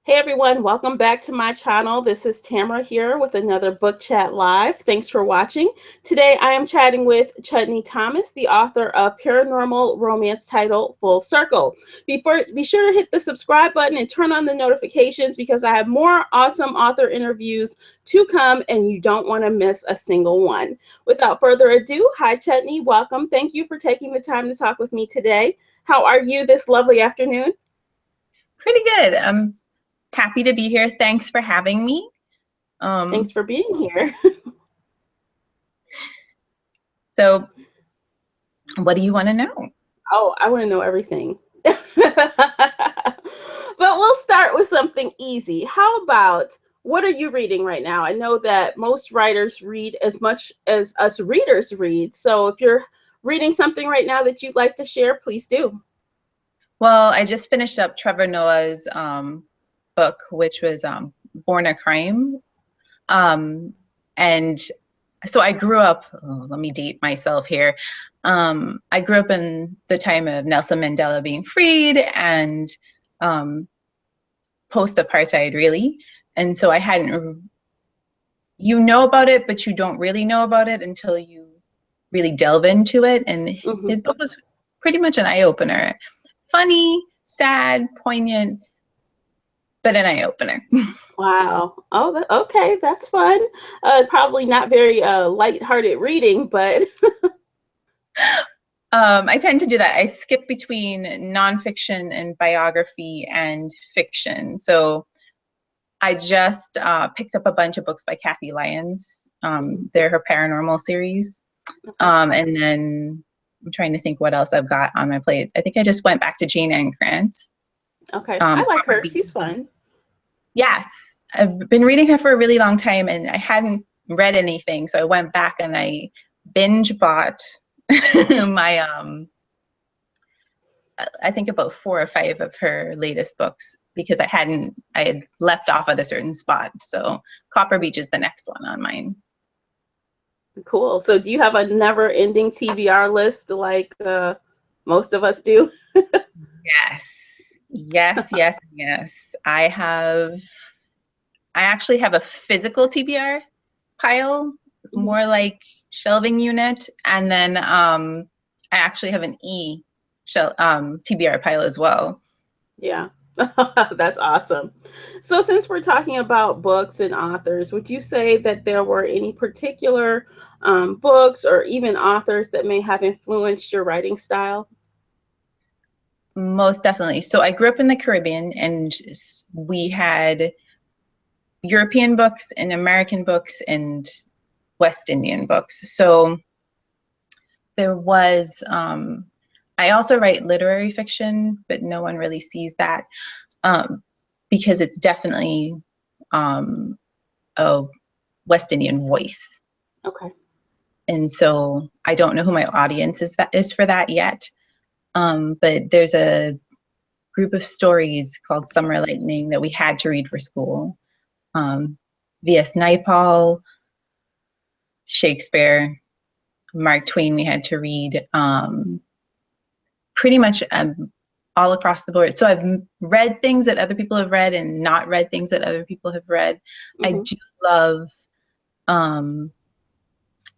Hey everyone, welcome back to my channel. This is Tamara here with another Book Chat Live. Thanks for watching. Today I am chatting with Chudney Thomas, the author of Paranormal Romance titled Full Circle. Be sure to hit the subscribe button and turn on the notifications because I have more awesome author interviews to come and you don't want to miss a single one. Without further ado, hi Chudney, welcome. Thank you for taking the time to talk with me today. How are you this lovely afternoon? Pretty good. I'm happy to be here. Thanks for having me. Thanks for being here. So what do you want to know? Oh, I want to know everything. But we'll start with something easy. How about what are you reading right now? I know that most writers read as much as us readers read. So if you're reading something right now that you'd like to share, please do. Well, I just finished up Trevor Noah's book, which was Born a Crime. And so I grew up, let me date myself here. I grew up in the time of Nelson Mandela being freed and post-apartheid, really. And so I hadn't, you know about it, but you don't really know about it until you really delve into it. And Hmm. his book was pretty much an eye-opener. Funny, sad, poignant, but an eye-opener. Wow. Oh, okay. That's fun. Probably not very lighthearted reading, but I tend to do that. I skip between nonfiction and biography and fiction. So I just picked up a bunch of books by Kathy Lyons. They're her paranormal series. okay. And then I'm trying to think what else I've got on my plate. I think I just went back to Jane Ann Krantz. Okay. I like Copper her. Beech. She's fun. Yes, I've been reading her for a really long time and I hadn't read anything. So I went back and I binge bought my I think about 4 or 5 of her latest books because I had left off at a certain spot. So Copper Beech is the next one on mine. Cool. So do you have a never ending TBR list like most of us do? Yes. Yes, yes, yes. I actually have a physical TBR pile, Mhm. more like shelving unit, and then I actually have an TBR pile as well. Yeah. That's awesome. So since we're talking about books and authors, would you say that there were any particular books or even authors that may have influenced your writing style? Most definitely. So I grew up in the Caribbean, and we had European books and American books and West Indian books. So there was, I also write literary fiction, but no one really sees that because it's definitely um, a West Indian voice. Okay. And so I don't know who my audience is for that yet. But there's a group of stories called Summer Lightning that we had to read for school. V.S. Naipaul, Shakespeare, Mark Twain we had to read pretty much all across the board. So I've read things that other people have read and not read things that other people have read. I Hmm. do love um,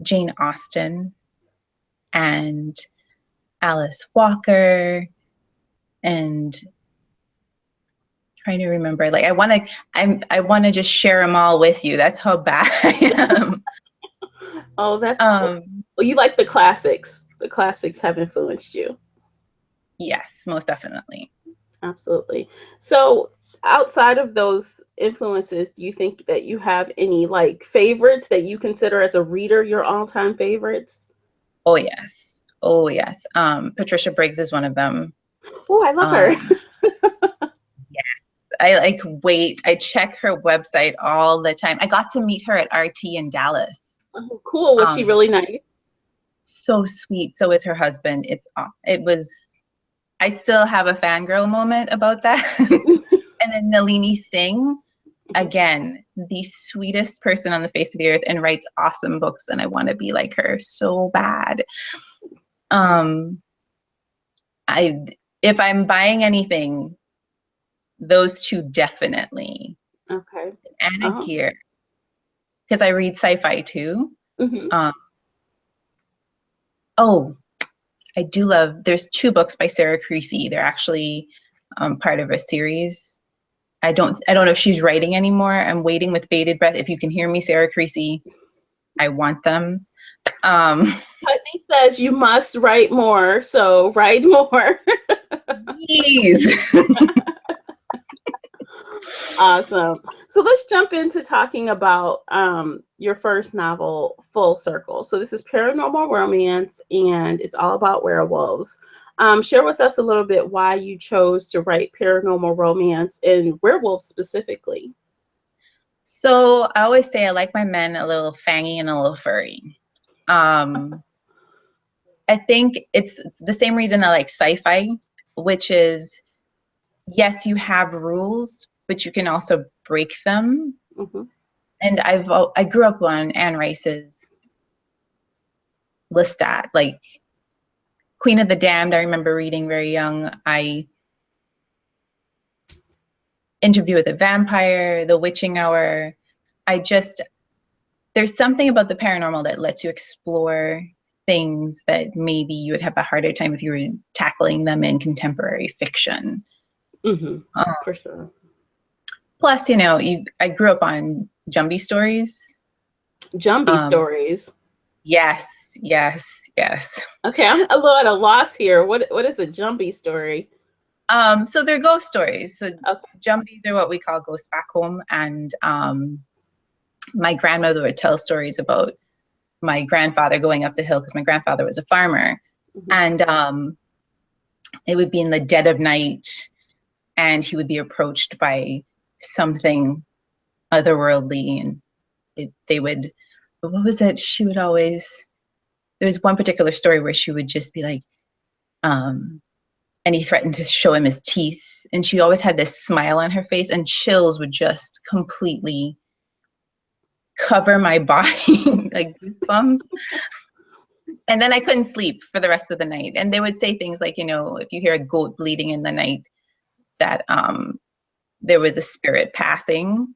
Jane Austen and Alice Walker and trying to remember. Like I want to just share them all with you. That's how bad I am. Oh, that's cool. Um, Well, you like the classics. The classics have influenced you. yes, most definitely. Absolutely. So, outside of those influences, do you think that you have any like favorites that you consider as a reader your all-time favorites? Oh yes. Oh yes. Patricia Briggs is one of them. Oh, I love her. Um, yeah, I like wait. I check her website all the time. I got to meet her at RT in Dallas. Oh, cool. Was she Um, really nice? so sweet. So is her husband. It was. I still have a fangirl moment about that. And then Nalini Singh, again, the sweetest person on the face of the earth and writes awesome books, and I want to be like her so bad. Um, I if I'm buying anything, those two definitely. Okay. Anna Uh-huh. Gear, because I read sci-fi too. Hmm. Um, oh, I do love. There's two books by Sarah Creasy. They're actually part of a series. I don't know if she's writing anymore. I'm waiting with bated breath. If you can hear me, Sarah Creasy, I want them. Um, Chutney says you must write more, so write more. Please. Awesome. So let's jump into talking about your first novel, Full Circle. So this is paranormal romance, and it's all about werewolves. Share with us a little bit why you chose to write paranormal romance and werewolves specifically. So I always say I like my men a little fangy and a little furry. Um, I think it's the same reason I like sci-fi, which is yes, you have rules, but you can also break them. Hmm. And I grew up on Anne Rice's Lestat, like Queen of the Damned. I remember reading very young. I Interview with a Vampire, The Witching Hour. I just there's something about the paranormal that lets you explore things that maybe you would have a harder time if you were tackling them in contemporary fiction. Hmm. Um, For sure. Plus, I grew up on Jumbie stories. Jumbie Um, stories. yes, yes, yes. Okay, I'm a little at a loss here. What is a Jumbie story? So they're ghost stories. So Okay. Jumbies are what we call ghosts back home. And my grandmother would tell stories about my grandfather going up the hill because my grandfather was a farmer. Hmm. And it would be in the dead of night, and he would be approached by something otherworldly. And they would, what was it? She would always, there was one particular story where she would just be like, um, and he threatened to show him his teeth. And she always had this smile on her face, and chills would just completely cover my body, like goosebumps. And then I couldn't sleep for the rest of the night. And they would say things like, if you hear a goat bleeding in the night, that there was a spirit passing,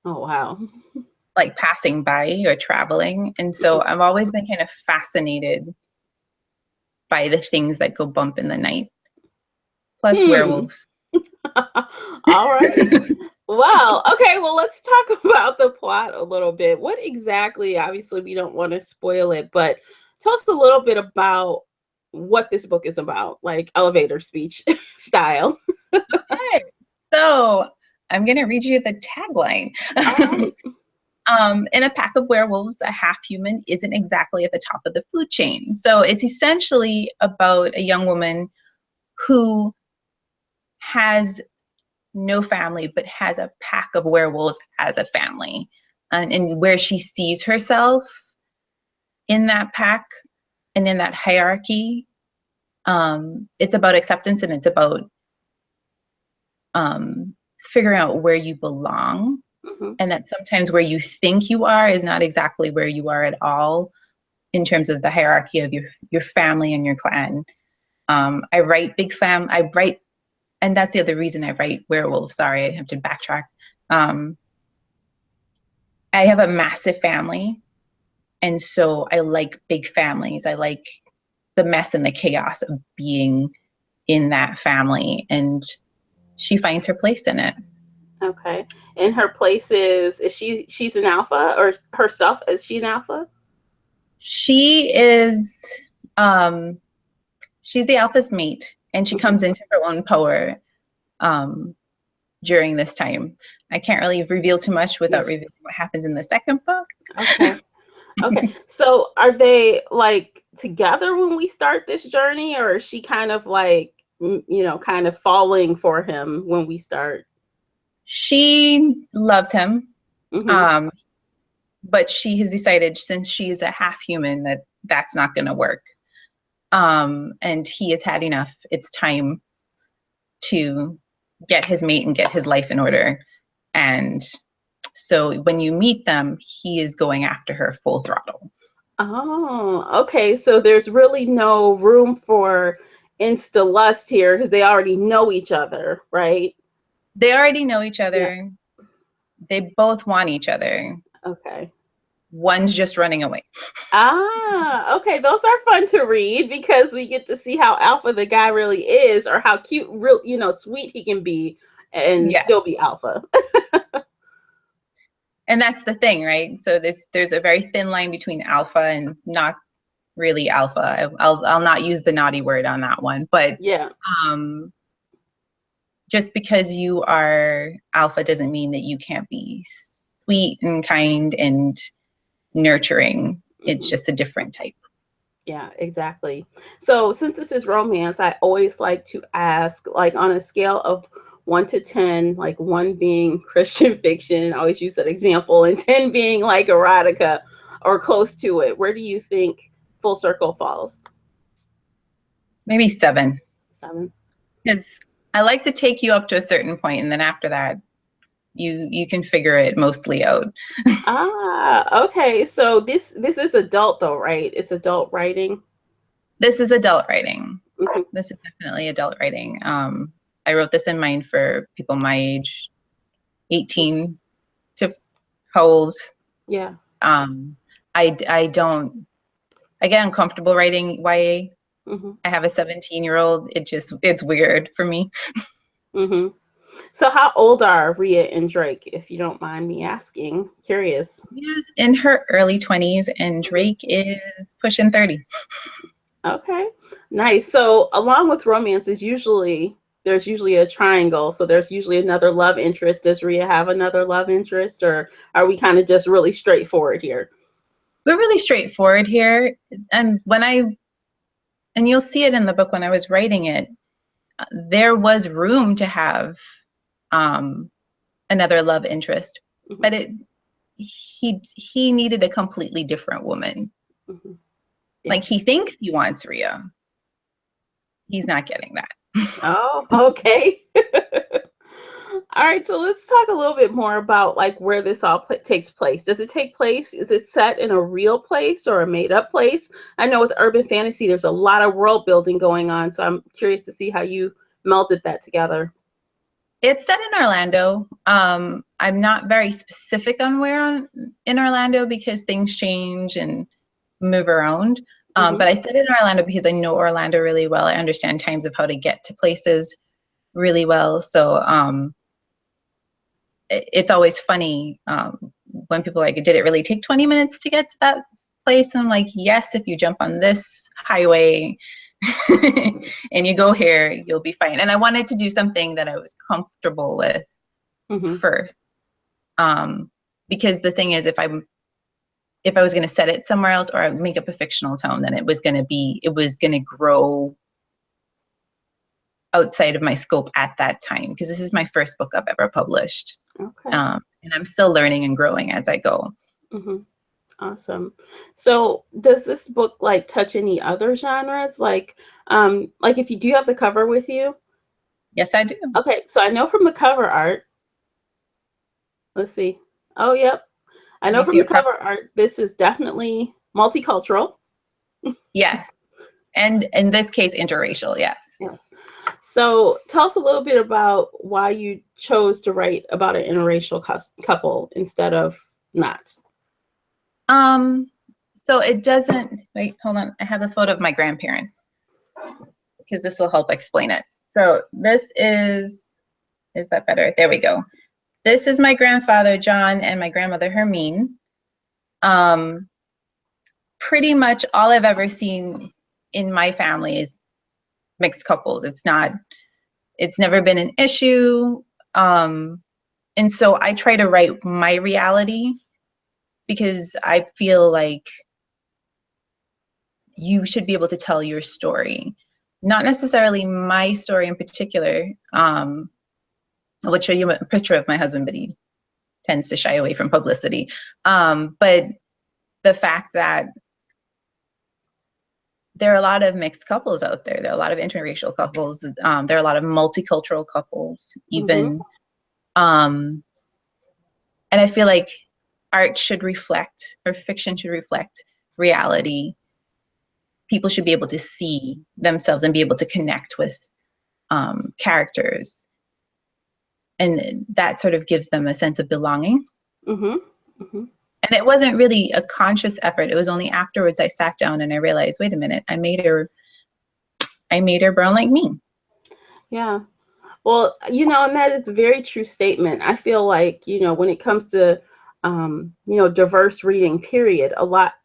Oh wow. like passing by or traveling. And so I've always been kind of fascinated by the things that go bump in the night, plus Hmm. werewolves. All right. Well, okay, well, let's talk about the plot a little bit. What exactly, obviously, we don't want to spoil it, but tell us a little bit about what this book is about, like elevator speech style. Okay, so I'm going to read you the tagline. All right. In a pack of werewolves, a half human isn't exactly at the top of the food chain. So it's essentially about a young woman who has no family, but has a pack of werewolves as a family. And where she sees herself in that pack and in that hierarchy, it's about acceptance, and it's about figuring out where you belong. Hmm. And that sometimes where you think you are is not exactly where you are at all in terms of the hierarchy of your family and your clan. I write and that's the other reason I write werewolves. Sorry, I have to backtrack. Um, I have a massive family, and so I like big families. I like the mess and the chaos of being in that family, and she finds her place in it. Okay. And her place she's an alpha, or herself, is she an alpha? She is um she's the alpha's mate, and she Hmm. comes into her own power um during this time. I can't really reveal too much Yeah. without revealing what happens in the second book. Okay. Okay. So are they like together when we start this journey, or is she kind of like, kind of falling for him when we start? She loves him, Hmm. um, but she has decided, since she is a half human, that that's not going to work. And he has had enough. It's time to get his mate and get his life in order. And so when you meet them, he is going after her full throttle. Oh, okay. So there's really no room for insta lust here because they already know each other, right? They already know each Yeah. other. They both want each other. Okay. One's just running away. Ah, okay. Those are fun to read because we get to see how alpha the guy really is, or how cute, real, sweet he can be and Yeah. still be alpha. And that's the thing, right? So there's a very thin line between alpha and not really alpha. I'll not use the naughty word on that one, but Yeah. um, just because you are alpha doesn't mean that you can't be sweet and kind and nurturing. It's Hmm. just a different type. Yeah, exactly. So since this is romance, I always like to ask, like on a scale of 1 to 10, like one being Christian fiction, I always use that example, and 10 being like erotica or close to it. Where do you think Full Circle falls? Maybe 7. 7. Because I like to take you up to a certain point, and then after that, you can figure it mostly out. Ah, okay. So this is adult though, right? It's adult writing. This is adult writing. Hmm. This is definitely adult writing. I wrote this in mind for people my age, 18 to how old. Yeah. Um, I don't. I get uncomfortable writing YA. Hmm. I have a 17-year-old. It's weird for me. Hmm. So how old are Rhea and Drake, if you don't mind me asking? Curious. Yes, in her early 20s, and Mhm. Drake is pushing 30. Okay, nice. So along with romance is usually there's usually a triangle. So there's usually another love interest. Does Rhea have another love interest, or are we kind of just really straightforward here? We're really straightforward here, and and you'll see it in the book when I was writing it. There was room to have um, another love interest, Hmm. but he needed a completely different woman. Hmm. Yeah. Like he thinks he wants Rhea. He's not getting that. Oh, okay. All right, so let's talk a little bit more about like where this all takes place. Does it take place? Is it set in a real place or a made up place? I know with urban fantasy, there's a lot of world building going on, so I'm curious to see how you melded that together. It's set in Orlando. I'm not very specific on in Orlando because things change and move around. Hmm. But I set it in Orlando because I know Orlando really well. I understand times of how to get to places really well. So it's always funny when people are like, did it really take 20 minutes to get to that place? And I'm like, yes, if you jump on this highway and you go here, you'll be fine. And I wanted to do something that I was comfortable with Hmm. first. Because the thing is, if I was going to set it somewhere else or I would make up a fictional tone, then it was going to grow outside of my scope at that time, because this is my first book I've ever published. Okay. And I'm still learning and growing as I go. Hmm. Awesome. So, does this book like touch any other genres? Like if you do have the cover with you? Yes, I do. Okay, so I know from the cover art. Let's see. Oh, yep. I Let know me from see the it properly. cover art, this is definitely multicultural. Yes. And in this case, interracial. Yes. Yes. So tell us a little bit about why you chose to write about an interracial couple instead of not. Um, so it doesn't, wait, hold on. I have a photo of my grandparents because this will help explain it. So this is that better? There we go. This is my grandfather, John, and my grandmother, Hermine. Um, Pretty much all I've ever seen in my family is mixed couples. It's never been an issue. Um, and so I try to write my reality because I feel like you should be able to tell your story. Not necessarily my story in particular. I would show you a picture of my husband, but he tends to shy away from publicity. But the fact that there are a lot of mixed couples out there. There are a lot of interracial couples. There are a lot of multicultural couples, Mm-hmm. even. And I feel like art should reflect, or fiction should reflect reality. People should be able to see themselves and be able to connect with characters. and that sort of gives them a sense of belonging. Mm-hmm. Mm-hmm. And it wasn't really a conscious effort. It was only afterwards I sat down and I realized, wait a minute, I made her brown like me. Yeah. Well, and that is a very true statement. I feel like, when it comes to, diverse reading, period,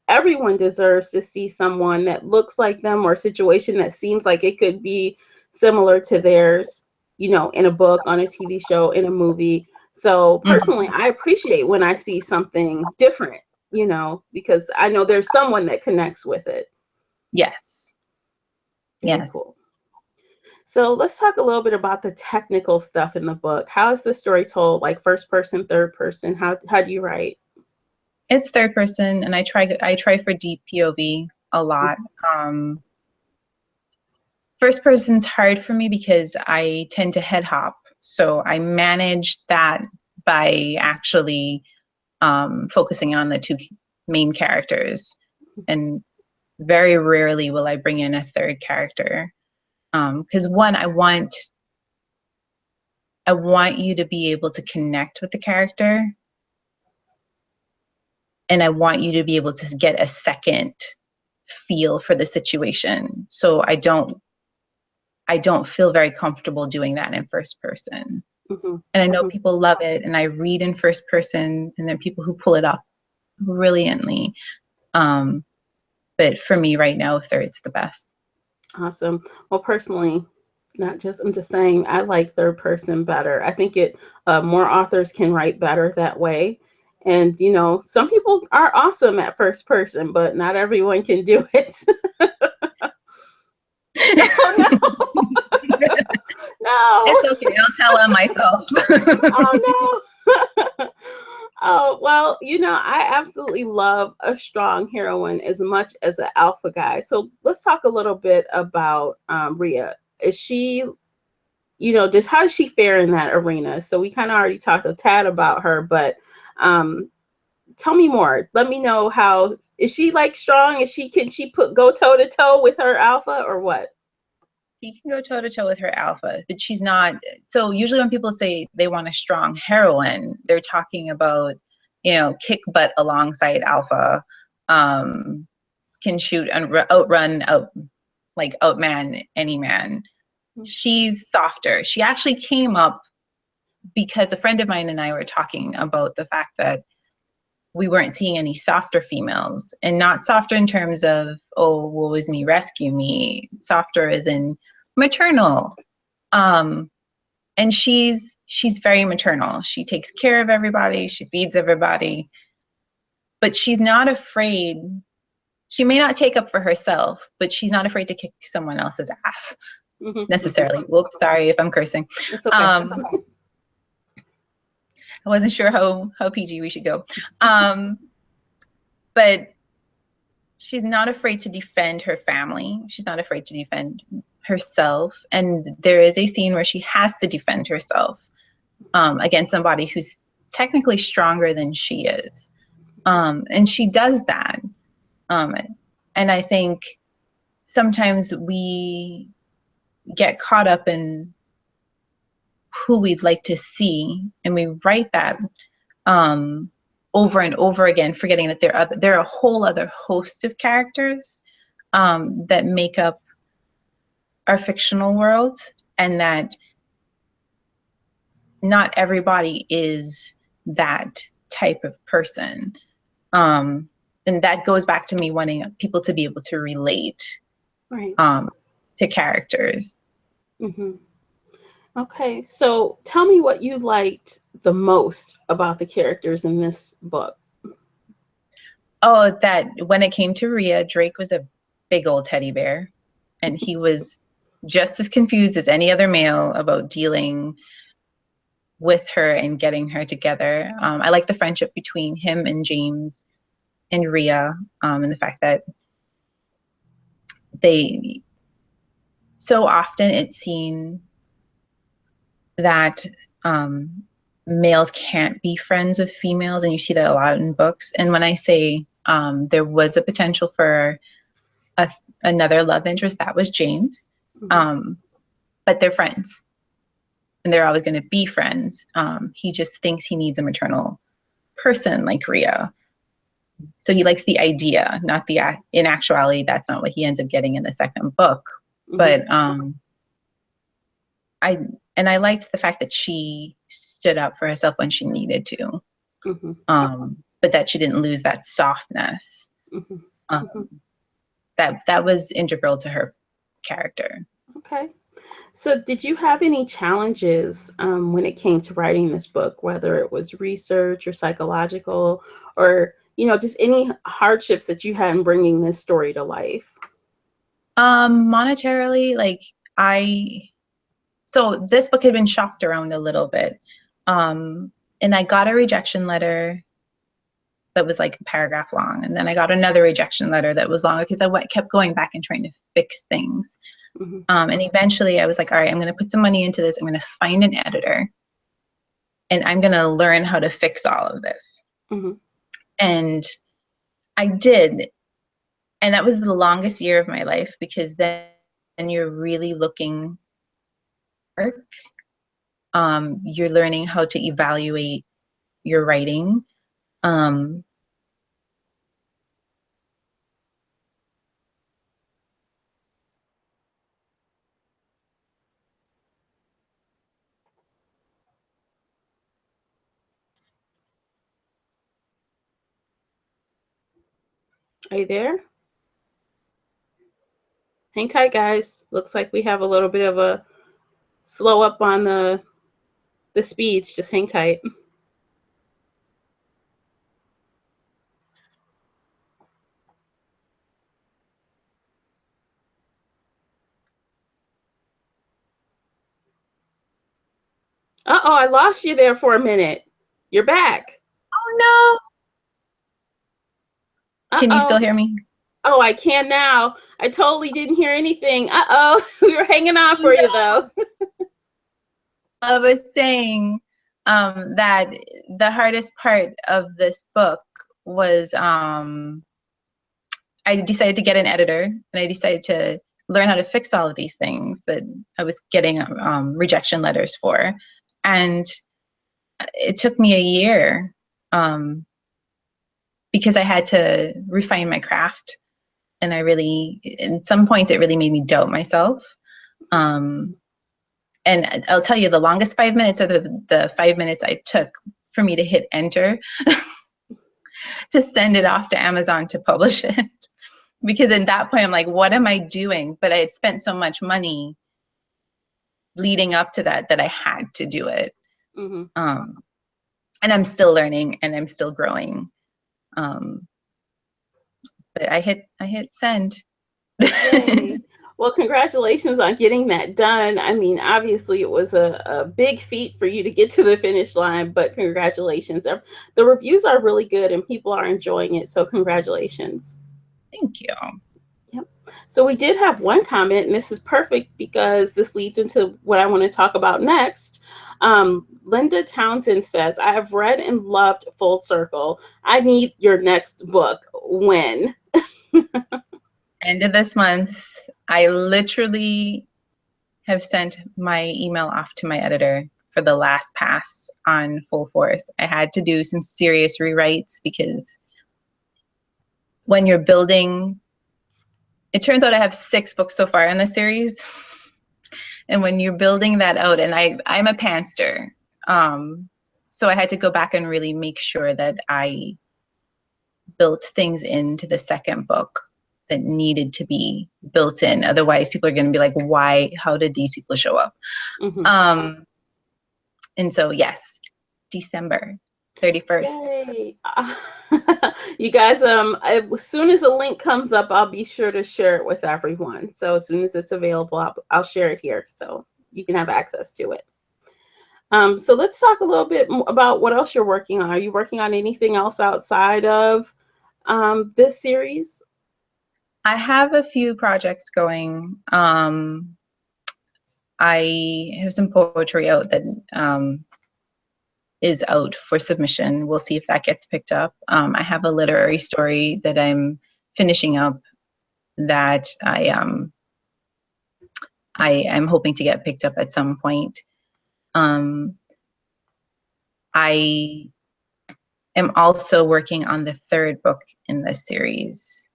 everyone deserves to see someone that looks like them or a situation that seems like it could be similar to theirs, in a book, on a TV show, in a movie. So personally, I appreciate when I see something different, because I know there's someone that connects with it. Yes. Very cool. So let's talk a little bit about the technical stuff in the book. How is the story told? Like first person, third person? How do you write? It's third person, and I try for deep POV a lot. First person's hard for me because I tend to head hop. So I manage that by actually focusing on the two main characters. And very rarely will I bring in a third character. Because one, I want you to be able to connect with the character. And I want you to be able to get a second feel for the situation. So I don't feel very comfortable doing that in first person. Mm-hmm. And I know people love it, and I read in first person, and there are people who pull it off brilliantly. But for me right now, third's the best. Awesome. Well, personally, I'm just saying, I like third person better. I think more authors can write better that way. And, some people are awesome at first person, but not everyone can do it. Oh, no. No. It's okay. I'll tell on myself. Oh, no. Oh, well, I absolutely love a strong heroine as much as an alpha guy. So let's talk a little bit about Rhea. Is she, just how does she fare in that arena? So we kind of already talked a tad about her, but tell me more. Let me know how, is she like strong? Can she go toe to toe with her alpha or what? She can go toe to toe with her alpha, but she's not. So usually when people say they want a strong heroine, they're talking about, kick butt alongside alpha, can shoot and outrun, outman any man. She's softer. She actually came up because a friend of mine and I were talking about the fact that we weren't seeing any softer females, and not softer in terms of, oh, woe is me, rescue me. Softer as in maternal. And she's very maternal. She takes care of everybody. She feeds everybody, but she's not afraid. She may not take up for herself, but she's not afraid to kick someone else's ass necessarily. Whoops, sorry if I'm cursing. It's okay. It's okay. I wasn't sure how PG we should go. But she's not afraid to defend her family. She's not afraid to defend herself. And there is a scene where she has to defend herself against somebody who's technically stronger than she is. And she does that. And I think sometimes we get caught up in who we'd like to see, and we write that over and over again, forgetting that there are a whole other host of characters that make up our fictional world, and that not everybody is that type of person. And that goes back to me wanting people to be able to relate Right. To characters. Mm-hmm. Okay, so tell me what you liked the most about the characters in this book. Oh, that when it came to Rhea, Drake was a big old teddy bear, and he was just as confused as any other male about dealing with her and getting her together. I like the friendship between him and James and Rhea, and the fact that they so often it's seen that males can't be friends with females, and you see that a lot in books. And when I say there was a potential for another love interest, that was James, but they're friends. and they're always going to be friends. He just thinks he needs a maternal person like Rhea. So he likes the idea, not the in actuality. That's not what he ends up getting in the second book. Mm-hmm. But I liked the fact that she stood up for herself when she needed to, mm-hmm. But that she didn't lose that softness. Mm-hmm. That was integral to her character. Okay. So, did you have any challenges when it came to writing this book, whether it was research or psychological, or just any hardships that you had in bringing this story to life? Monetarily, so this book had been shopped around a little bit, and I got a rejection letter that was like a paragraph long, and then I got another rejection letter that was longer because I kept going back and trying to fix things. Mm-hmm. And eventually I was like, all right, I'm going to put some money into this. I'm going to find an editor and I'm going to learn how to fix all of this. Mm-hmm. And I did. And that was the longest year of my life, because then you're really looking work. You're learning how to evaluate your writing. Are you there? Hang tight, guys. Looks like we have a little bit of a slow up on the speeds. Just hang tight. Uh-oh, I lost you there for a minute. You're back. Oh no. Can you still Uh-oh. hear me? Oh, I can now. I totally didn't hear anything. Uh-oh. We were hanging on for you, though. I was saying that the hardest part of this book was I decided to get an editor, and I decided to learn how to fix all of these things that I was getting rejection letters for. And it took me a year because I had to refine my craft. And in some points, it really made me doubt myself. And I'll tell you, the longest 5 minutes are the 5 minutes I took for me to hit enter to send it off to Amazon to publish it. Because at that point, I'm like, what am I doing? But I had spent so much money leading up to that I had to do it. Mm-hmm. And I'm still learning and I'm still growing. But I hit send. Yay. Well, congratulations on getting that done. I mean, obviously, it was a big feat for you to get to the finish line, but congratulations. The reviews are really good and people are enjoying it. So, congratulations. Thank you. Yep. So, we did have one comment, and this is perfect because this leads into what I want to talk about next. Linda Townsend says, I have read and loved Full Circle. I need your next book. When? End of this month, I literally have sent my email off to my editor for the last pass on Full Force. I had to do some serious rewrites because when you're building, it turns out I have 6 books so far in the series. And when you're building that out, and I'm a pantser, so I had to go back and really make sure that I built things into the second book that needed to be built in. Otherwise, people are going to be like, why? How did these people show up? Mm-hmm. And so, yes, December 31st. Yay. You guys, as soon as a link comes up, I'll be sure to share it with everyone. So as soon as it's available, I'll share it here so you can have access to it. So let's talk a little bit about what else you're working on. Are you working on anything else outside of this series? I have a few projects going. I have some poetry out that is out for submission. We'll see if that gets picked up. I have a literary story that I'm finishing up that I am hoping to get picked up at some point. Um, I am also working on the third book in this series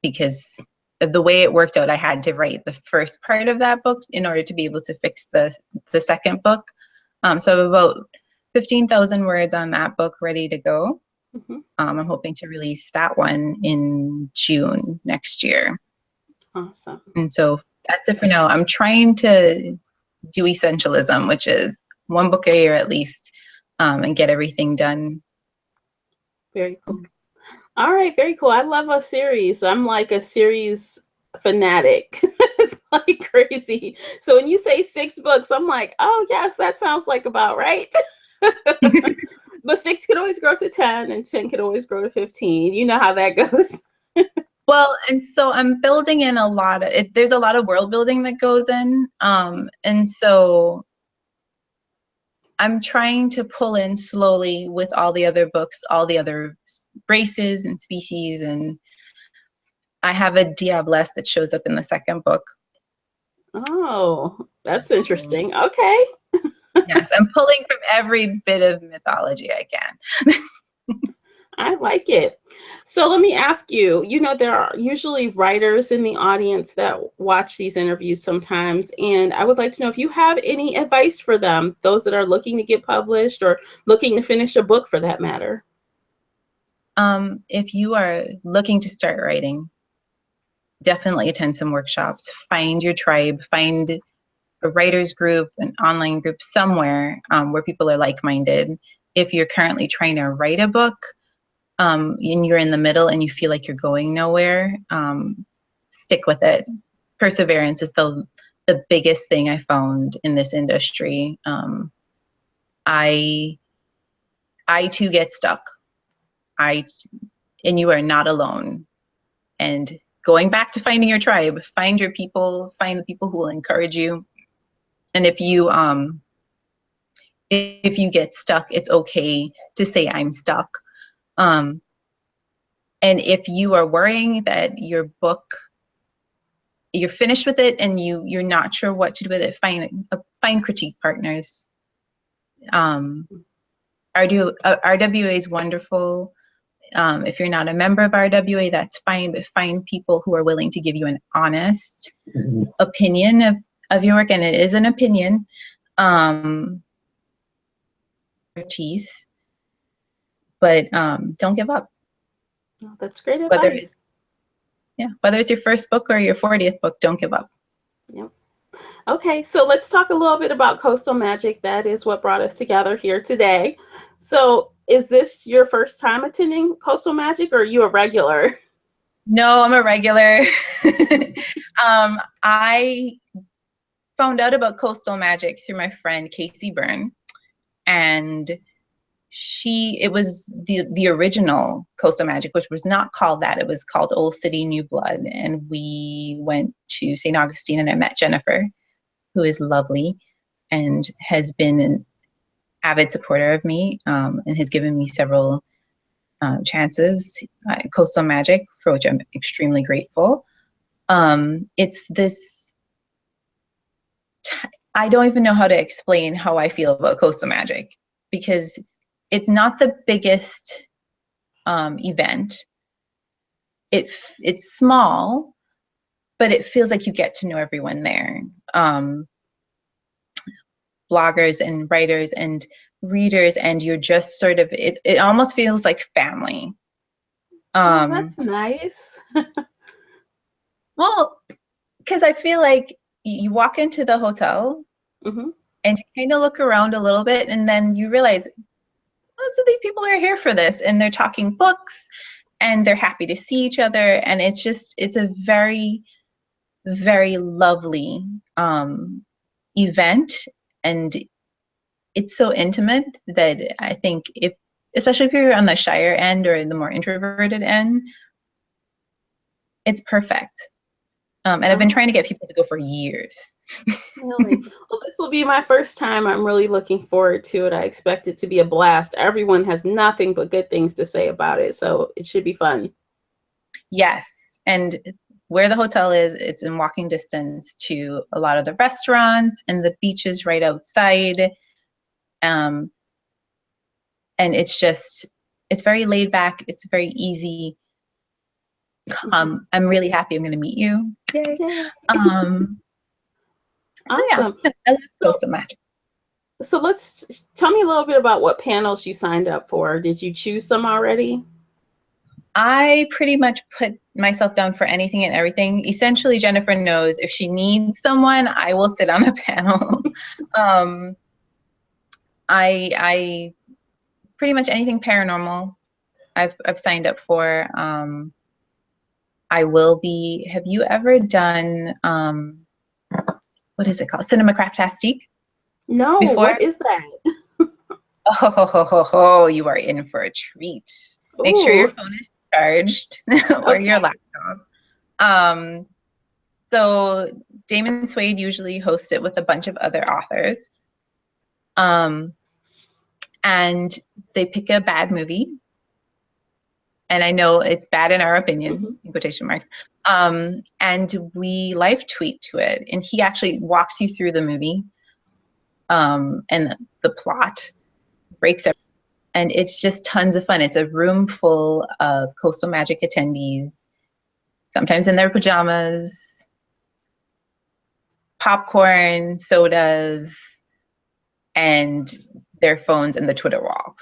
because of the way it worked out. I had to write the first part of that book in order to be able to fix the second book. So I have about 15,000 words on that book ready to go. Mhm. I'm hoping to release that one in June next year. Awesome. And so that's it for now. I'm trying to do essentialism, which is one book a year at least, and get everything done. Very cool. All right, very cool. I love a series. I'm like a series fanatic. It's like crazy. So when you say 6 books, I'm like, oh yes, that sounds like about right. But 6 could always grow to 10 and 10 could always grow to 15. You know how that goes. Well, and so I'm building in a lot of it. There's a lot of world building that goes in. And so I'm trying to pull in slowly with all the other books, all the other races and species. And I have a Diablesse that shows up in the second book. Oh, that's So, interesting. Okay. yes, I'm pulling from every bit of mythology I can. I like it. So let me ask you, there are usually writers in the audience that watch these interviews sometimes, and I would like to know if you have any advice for them, those that are looking to get published or looking to finish a book for that matter. If you are looking to start writing, definitely attend some workshops, find your tribe, find a writers group, an online group somewhere where people are like-minded. If you're currently trying to write a book and you're in the middle and you feel like you're going nowhere, stick with it. Perseverance is the biggest thing I found in this industry. I I too get stuck. I and you are not alone. And going back to finding your tribe, find your people, find the people who will encourage you. And if you get stuck, it's okay to say I'm stuck. Um, and if you are worrying that your book, you're finished with it and you're not sure what to do with it, find critique partners. Um, RWA is wonderful. If you're not a member of RWA, that's fine, but find people who are willing to give you an honest opinion of your work, and it is an opinion. Cheese, but don't give up. Oh, that's great Whether it's advice. whether it's your first book or your 40th book, don't give up. Yep. Okay, so let's talk a little bit about Coastal Magic. That is what brought us together here today. So, is this your first time attending Coastal Magic, or are you a regular? No, I'm a regular. I found out about Coastal Magic through my friend Casey Byrne, and it was the original Coastal Magic, which was not called that. It was called Old City New Blood, and we went to St. Augustine, and I met Jennifer, who is lovely and has been an avid supporter of me, and has given me several chances at Coastal Magic, for which I'm extremely grateful. It's this, I don't even know how to explain how I feel about Coastal Magic, because it's not the biggest event. It's small, but it feels like you get to know everyone there. Bloggers and writers and readers, and you're just sort of, it almost feels like family. Oh, that's nice. Well, because I feel like you walk into the hotel Hmm. and you kind of look around a little bit, and then you realize most of these people are here for this, and they're talking books and they're happy to see each other. And it's a very, very lovely event. And it's so intimate that I think especially if you're on the shyer end or the more introverted end, it's perfect. And I've been Oh, trying to get people to go for years. really? Well, this will be my first time. I'm really looking forward to it. I expect it to be a blast. Everyone has nothing but good things to say about it, so it should be fun. Yes. And where the hotel is, it's in walking distance to a lot of the restaurants and the beaches right outside. And it's very laid back. It's very easy. I'm really happy I'm going to meet you. Yay. So yeah, Awesome. I love So, Coastal Magic. so let's tell me a little bit about what panels you signed up for. Did you choose some already? I pretty much put myself down for anything and everything. Essentially, Jennifer knows if she needs someone, I will sit on a panel. I pretty much anything paranormal I've signed up for. I will be. Have you ever done what is it called? Cinema Craptastique? No, Before? what is that? Oh, you are in for a treat. Make sure your Ooh, phone is charged or your okay. laptop. Um, so Damon Suede usually hosts it with a bunch of other authors. And they pick a bad movie. And I know it's bad in our opinion, in quotation marks. And we live tweet to it. And he actually walks you through the movie and the plot, breaks everything. And it's just tons of fun. It's a room full of Coastal Magic attendees, sometimes in their pajamas, popcorn, sodas, and their phones and the Twitter wall.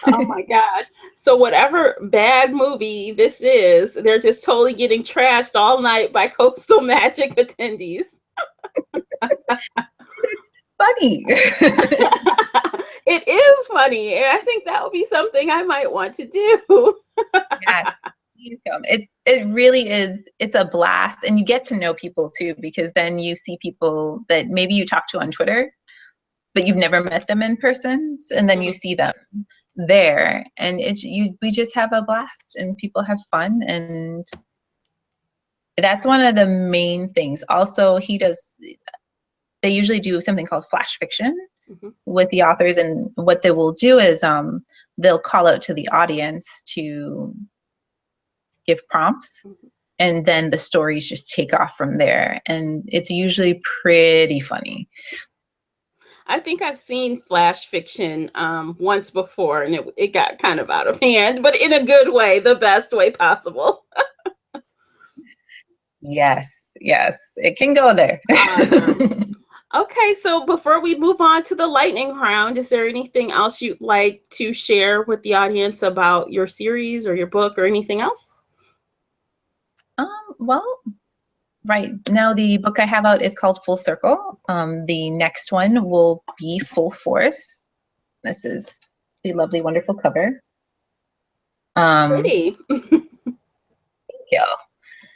Oh my gosh. So whatever bad movie this is, they're just totally getting trashed all night by Coastal Magic attendees. It's funny. It is funny, and I think that would be something I might want to do. Yes. It really is. It's a blast, and you get to know people too, because then you see people that maybe you talk to on Twitter, but you've never met them in person, and then you see them there, and we just have a blast, and people have fun, and that's one of the main things. Also, they usually do something called flash fiction with the authors, and what they will do is they'll call out to the audience to give prompts, and then the stories just take off from there, and it's usually pretty funny. I think I've seen flash fiction once before, and it got kind of out of hand, but in a good way, the best way possible. Yes, it can go there. Awesome. Okay, so before we move on to the lightning round, is there anything else you'd like to share with the audience about your series or your book or anything else? Well, right now the book I have out is called Full Circle. The next one will be Full Force. This is the lovely, wonderful cover. Pretty. Thank you.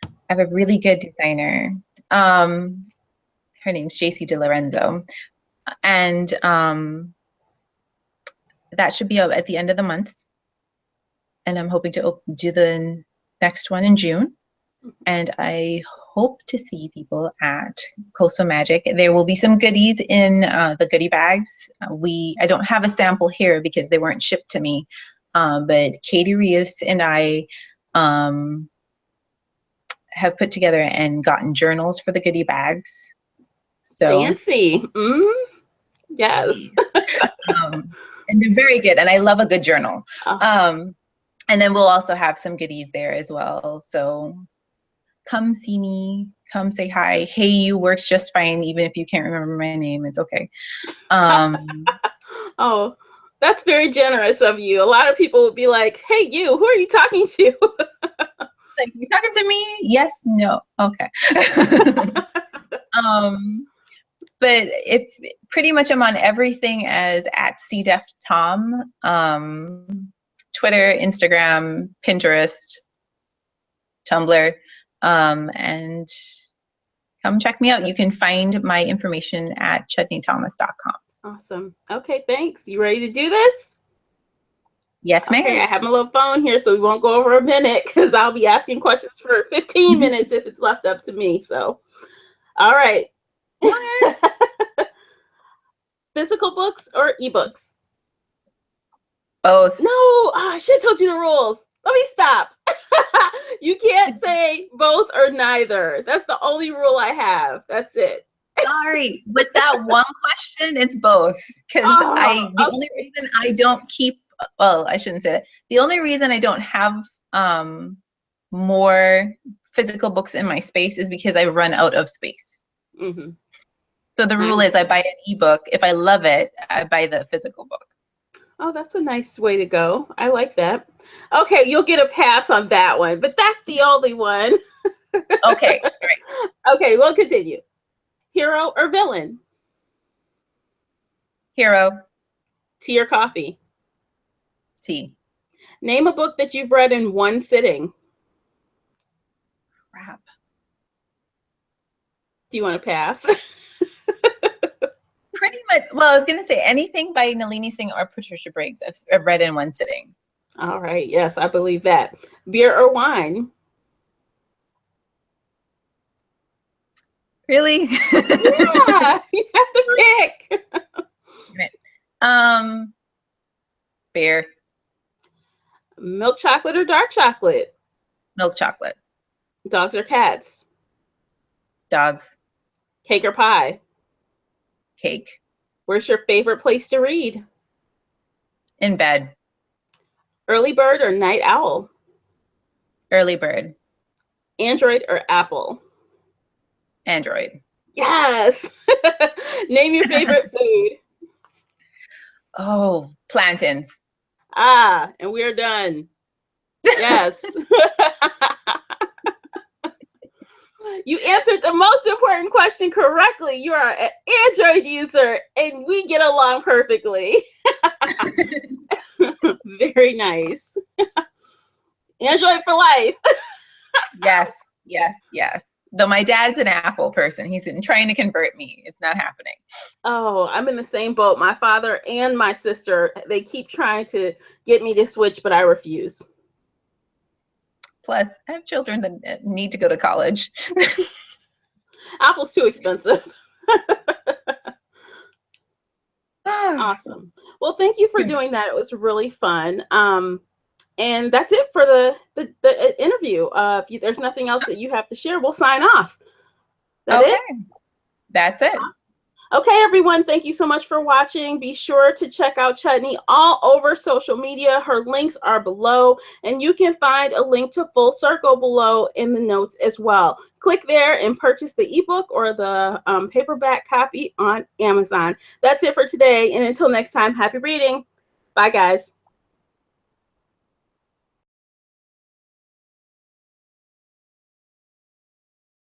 I have a really good designer. Her name's JC DiLorenzo. And that should be out at the end of the month. And I'm hoping to do the next one in June. And I hope to see people at Coastal Magic. There will be some goodies in the goodie bags. I don't have a sample here because they weren't shipped to me. But Katie Rios and I have put together and gotten journals for the goodie bags. So Fancy. Yes. and they're very good, and I love a good journal. Oh. And then we'll also have some goodies there as well. So come see me, come say hi. Hey, you works just fine, even if you can't remember my name. It's okay. Oh, that's very generous of you. A lot of people would be like, "Hey, you, who are you talking to?" Like, you talking to me? Yes, no, okay. But if pretty much I'm on everything as at CDefTom, Twitter, Instagram, Pinterest, Tumblr, and come check me out. You can find my information at chudneythomas.com. Awesome. Okay, thanks. You ready to do this? Yes, ma'am. Okay, I have my little phone here, so we won't go over a minute because I'll be asking questions for 15 minutes if it's left up to me. So, all right. Physical books or ebooks? Both. No, I should have told you the rules. Let me stop. You can't say both or neither. That's the only rule I have. That's it. Sorry, with that one question, it's both. Because Oh, the only okay. reason I don't keep, well, I shouldn't say that. The only reason I don't have more physical books in my space is because I run out of space. Mm-hmm. So the I rule is I buy an ebook. If I love it, I buy the physical book. Oh, that's a nice way to go. I like that. Okay, you'll get a pass on that one, but that's the only one. Okay, all right. Okay, we'll continue. Hero or villain? Hero, Tea or coffee? T. Name a book that you've read in one sitting. Crap. Do you want to pass? Pretty much. Well, I was going to say anything by Nalini Singh or Patricia Briggs I've read in one sitting. All right, yes, I believe that. Beer or wine? Really? Yeah, you have to Really? pick. Um, beer, Milk chocolate or dark chocolate? milk chocolate, Dogs or cats? dogs, Cake or pie? cake, Where's your favorite place to read? in bed, Early bird or night owl? early bird, Android or Apple? Android. Yes. Name your favorite food. Oh, plantains. Ah, and we're done. Yes. You answered the most important question correctly. You are an Android user, and we get along perfectly. Very nice. Android for life. Yes, yes, yes. Though my dad's an Apple person. He's been trying to convert me. It's not happening. Oh, I'm in the same boat. My father and my sister, they keep trying to get me to switch, but I refuse. Plus, I have children that need to go to college. Apple's too expensive. Awesome. Well, thank you for doing that. It was really fun. And that's it for the interview. If there's nothing else that you have to share, we'll sign off. That Okay, it? that's it. Okay, everyone, thank you so much for watching. Be sure to check out Chudney all over social media. Her links are below, and you can find a link to Full Circle below in the notes as well. Click there and purchase the ebook or the paperback copy on Amazon. That's it for today, and until next time, happy reading. Bye, guys.